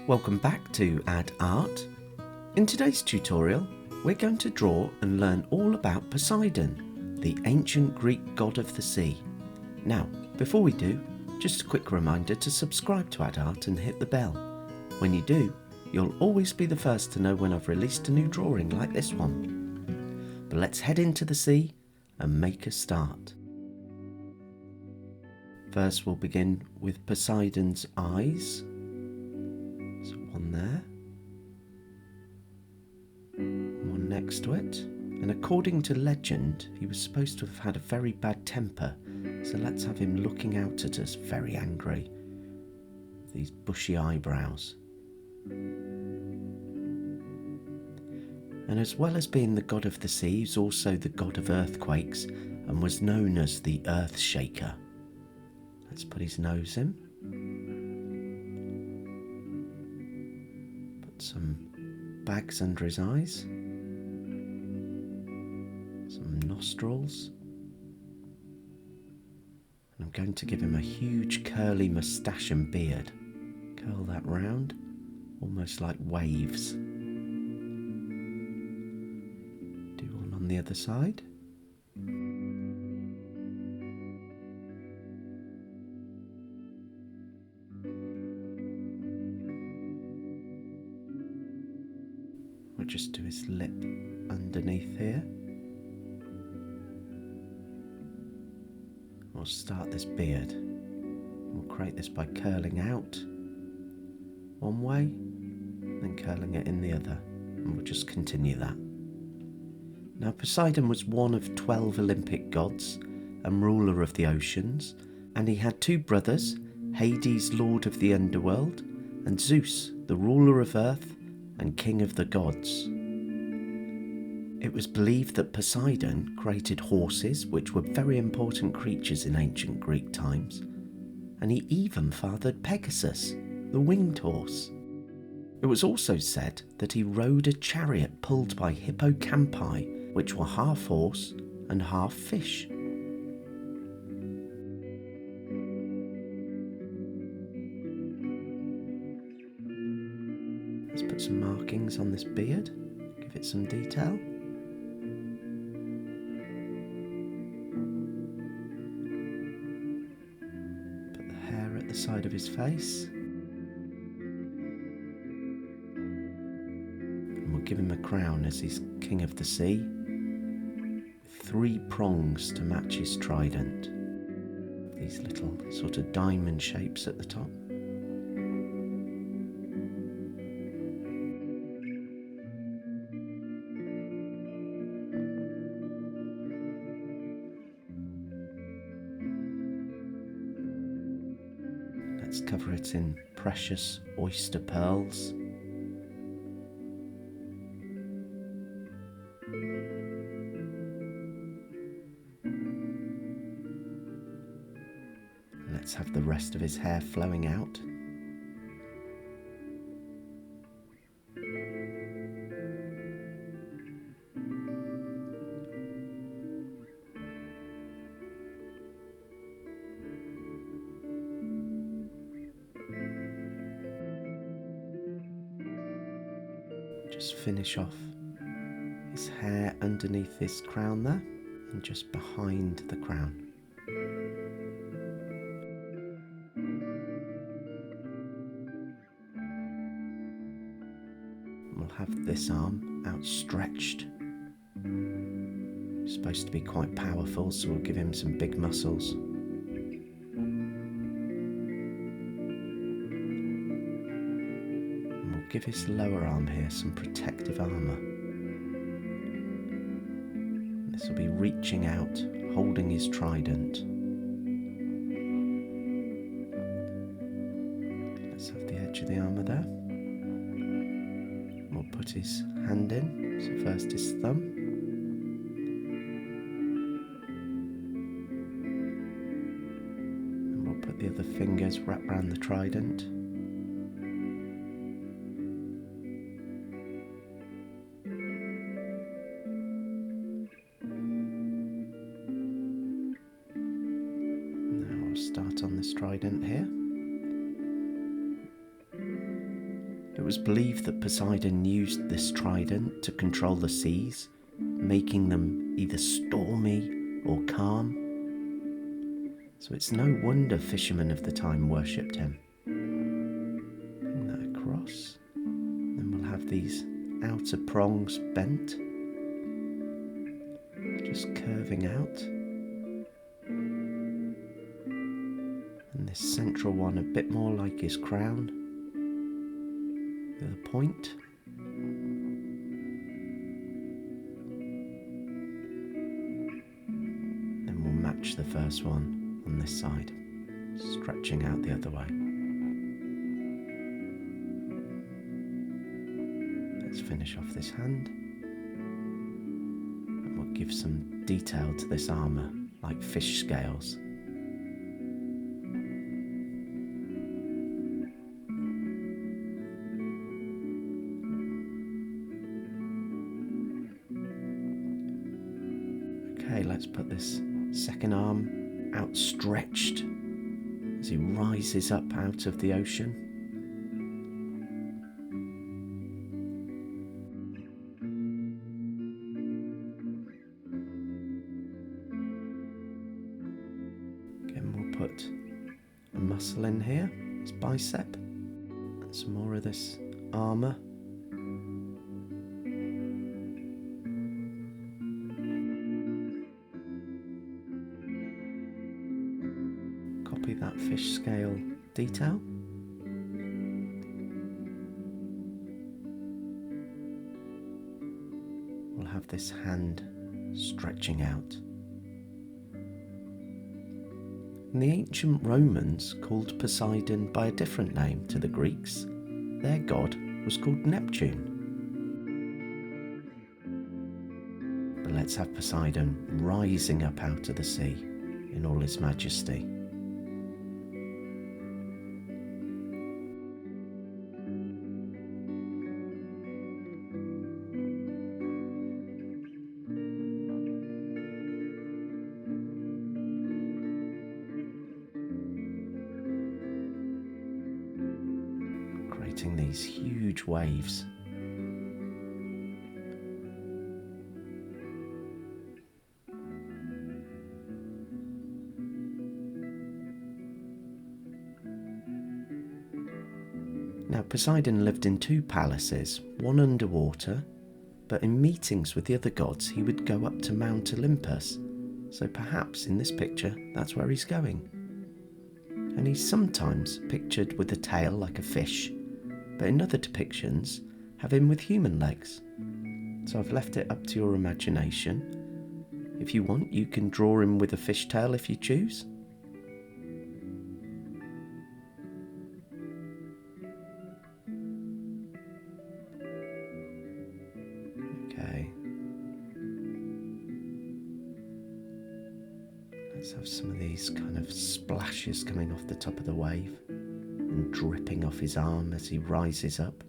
Welcome back to Add Art. In today's tutorial, we're going to draw and learn all about Poseidon, the ancient Greek god of the sea. Now, before we do, just a quick reminder to subscribe to Add Art and hit the bell. When you do, you'll always be the first to know when I've released a new drawing like this one. But let's head into the sea and make a start. First, we'll begin with Poseidon's eyes. So one there, one next to it, and according to legend, he was supposed to have had a very bad temper, so let's have him looking out at us very angry, with these bushy eyebrows. And as well as being the god of the sea, he's also the god of earthquakes and was known as the Earth Shaker. Let's put his nose in. Some bags under his eyes, some nostrils, and I'm going to give him a huge curly moustache and beard. Curl that round, almost like waves. Do one on the other side. We'll just do his lip underneath here. We'll start this beard. We'll create this by curling out one way, then curling it in the other, and we'll just continue that. Now, Poseidon was one of 12 Olympic gods and ruler of the oceans, and he had two brothers, Hades, lord of the underworld, and Zeus, the ruler of earth and king of the gods. It was believed that Poseidon created horses, which were very important creatures in ancient Greek times, and he even fathered Pegasus, the winged horse. It was also said that he rode a chariot pulled by hippocampi, which were half horse and half fish. Let's put some markings on this beard, give it some detail. Put the hair at the side of his face. And we'll give him a crown as he's king of the sea, with 3 prongs to match his trident. These little sort of diamond shapes at the top. Let's cover it in precious oyster pearls. Let's have the rest of his hair flowing out. Just finish off his hair underneath this crown there and just behind the crown. We'll have this arm outstretched. It's supposed to be quite powerful, so we'll give him some big muscles. Give his lower arm here some protective armour. This will be reaching out, holding his trident. Let's have the edge of the armour there. We'll put his hand in, so first his thumb. And we'll put the other fingers wrapped around the trident. Start on this trident here. was believed that Poseidon used this trident to control the seas, making them either stormy or calm. So it's no wonder fishermen of the time worshipped him. Bring that across. Then we'll have these outer prongs bent, just curving out. And this central one a bit more like his crown, with a point. Then we'll match the first one on this side, stretching out the other way. Let's finish off this hand. And we'll give some detail to this armour, like fish scales. Okay, let's put this second arm outstretched as he rises up out of the ocean. Again, we'll put a muscle in here, his bicep, and some more of this armour. Copy that fish scale detail. We'll have this hand stretching out. And the ancient Romans called Poseidon by a different name to the Greeks. Their god was called Neptune. But let's have Poseidon rising up out of the sea in all his majesty. Creating these huge waves. Now Poseidon lived in two palaces, one underwater, but in meetings with the other gods he would go up to Mount Olympus, so perhaps in this picture that's where he's going. And he's sometimes pictured with a tail like a fish, but in other depictions have him with human legs. So I've left it up to your imagination. If you want, you can draw him with a fish tail if you choose. Okay. Let's have some of these kind of splashes coming off the top of the wave and dripping off his arm as he rises up.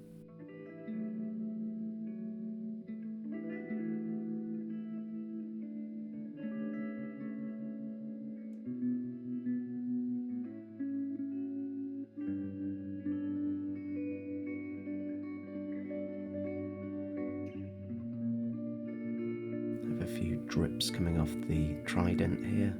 Have a few drips coming off the trident here.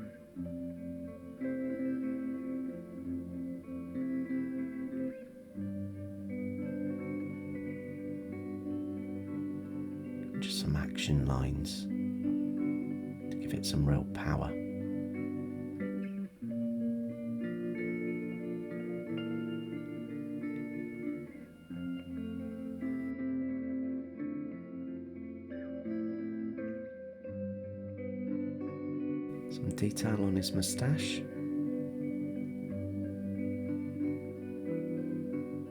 Just some action lines to give it some real power. Some detail on his moustache.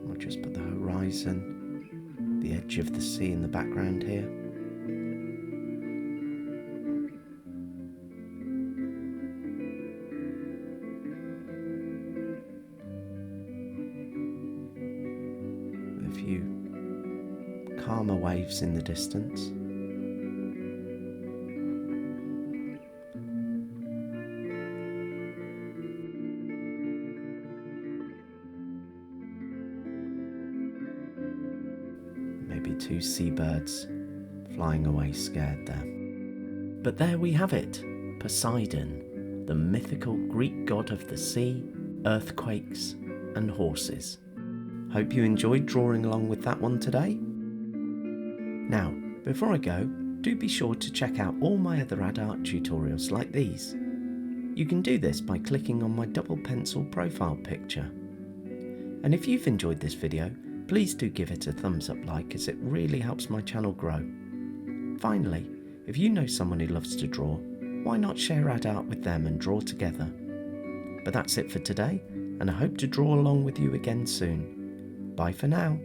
We'll just put the horizon, the edge of the sea in the background here. With a few calmer waves in the distance. two seabirds flying away scared there. But there we have it, Poseidon, the mythical Greek god of the sea, earthquakes and horses. Hope you enjoyed drawing along with that one today. Now, before I go, do be sure to check out all my other ad art tutorials like these. You can do this by clicking on my double pencil profile picture. And if you've enjoyed this video, please do give it a thumbs up like, as it really helps my channel grow. Finally, if you know someone who loves to draw, why not share ad art with them and draw together? But that's it for today, and I hope to draw along with you again soon. Bye for now.